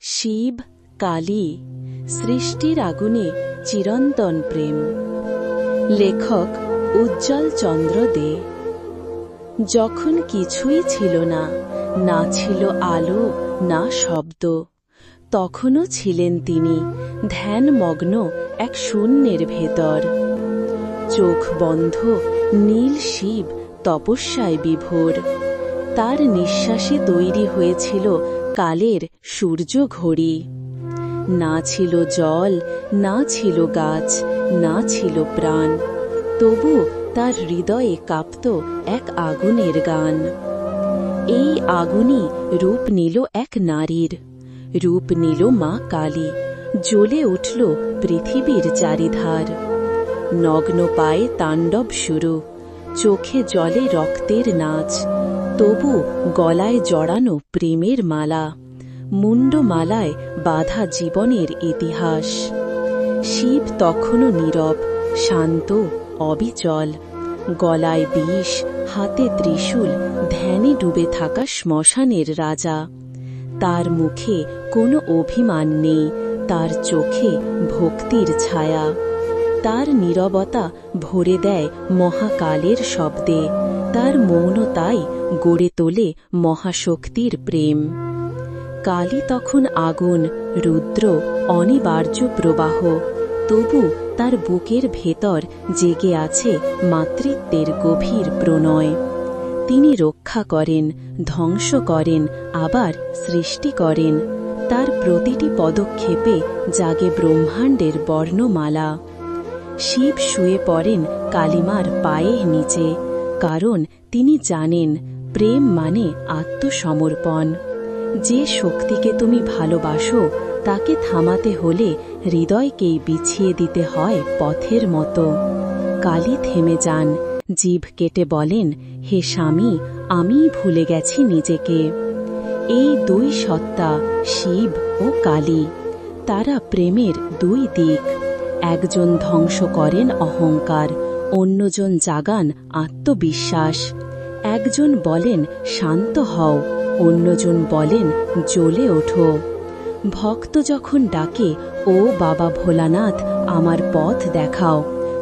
শিব কালী সৃষ্টির আগুনে চিরন্তন প্রেম। লেখক উজ্জ্বল চন্দ্র দে। যখন কিছুই ছিল না, না ছিল আলো না শব্দ, তখনও ছিলেন তিনি ধ্যানমগ্ন এক শূন্যের ভেতর। চোখ বন্ধ, নীল শিব তপস্যায় বিভোর। তার নিঃশ্বাসে তৈরি হয়েছিল কালের সূর্য ঘড়ি। না ছিল জল, না ছিল গাছ, না ছিল প্রাণ, তবু তার হৃদয়ে কাঁপত এক আগুনের গান। এই আগুনই রূপ নিল এক নারীর, রূপ নিল মা কালী। জ্বলে উঠল পৃথিবীর চারিধার। নগ্ন পায়ে তাণ্ডব শুরু, চোখে জলে রক্তের নাচ, তবু গলায় জড়ানো প্রেমের মালা, মুন্ডমালায় বাঁধা জীবনের ইতিহাস। শিব তখনও নীরব, শান্ত, অবিচল। গলায় বিষ, হাতে ত্রিশূল, ধ্যানে ডুবে থাকা শ্মশানের রাজা। তার মুখে কোনো অভিমান নেই, তার চোখে ভক্তির ছায়া। তার নীরবতা ভরে দেয় মহাকালের শব্দে, তার মৌনতাই গড়ে তোলে মহাশক্তির প্রেম। কালী তখন আগুন, রুদ্র, অনিবার্য প্রবাহ, তবু তার বুকের ভেতর জেগে আছে মাতৃত্বের গভীর প্রণয়। তিনি রক্ষা করেন, ধ্বংস করেন, আবার সৃষ্টি করেন। তার প্রতিটি পদক্ষেপে জাগে ব্রহ্মাণ্ডের বর্ণমালা। শিব শুয়ে পড়েন কালিমার পায়ের নিচে, কারণ তিনি জানেন প্রেম মানে আত্মসমর্পণ। যে শক্তিকে তুমি ভালোবাসো তাকে থামাতে হলে হৃদয়কেই বিছিয়ে দিতে হয় পথের মতো। কালী থেমে যান, জিভ কেটে বলেন, হে স্বামী, আমিই ভুলে গেছি নিজেকে। এই দুই সত্তা, শিব ও কালী, তারা প্রেমের দুই দিক। একজন ধ্বংস করেন অহংকার, অন্যজন জাগান আত্মবিশ্বাস। একজন বলেন শান্ত হও, অন্যজন বলেন জ্বলে ওঠো। ভক্ত যখন ডাকে, ও বাবা ভোলানাথ আমার পথ দেখাও,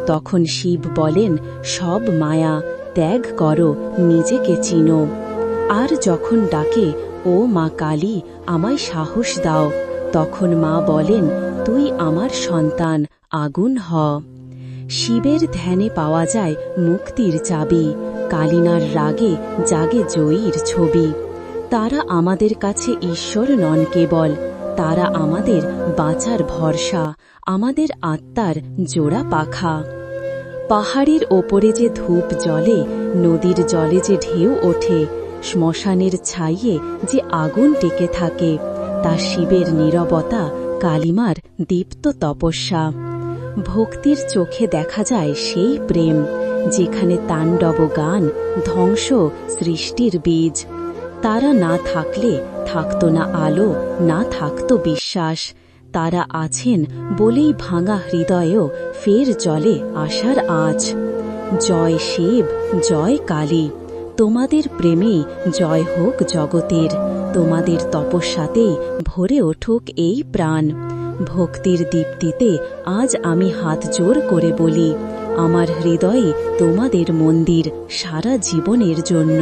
তখন শিব বলেন সব মায়া ত্যাগ করো, নিজেকে চিনো। আর যখন ডাকে, ও মা কালী আমায় সাহস দাও, তখন মা বলেন তুই আমার সন্তান, আগুন হ। শিবের ধ্যানে পাওয়া যায় মুক্তির চাবি, কালিনার রাগে জাগে জয়ীর ছবি। তারা আমাদের কাছে ঈশ্বর নন কেবল, তারা আমাদের বাঁচার ভরসা, আমাদের আত্মার জোড়া পাখা। পাহাড়ের ওপরে যে ধূপ জ্বলে, নদীর জলে যে ঢেউ ওঠে, শ্মশানের ছাইয়ে যে আগুন টেকে থাকে, তা শিবের নীরবতা, কালিমার দীপ্ত তপস্যা। ভক্তির চোখে দেখা যায় সেই প্রেম, যেখানে তাণ্ডব গান, ধ্বংস সৃষ্টির বীজ। তারা না থাকলে থাকত না আলো, না থাকত বিশ্বাস। তারা আছেন বলেই ভাঙা হৃদয়েও ফের জ্বলে আশার আঁচ। জয় শিব, জয় কালী, তোমাদের প্রেমেই জয় হোক জগতের, তোমাদের তপস্যাতেই ভরে উঠুক এই প্রাণ। ভক্তির দীপ্তিতে আজ আমি হাত জোড় করে বলি, আমার হৃদয়ে তোমাদের মন্দির সারা জীবনের জন্য।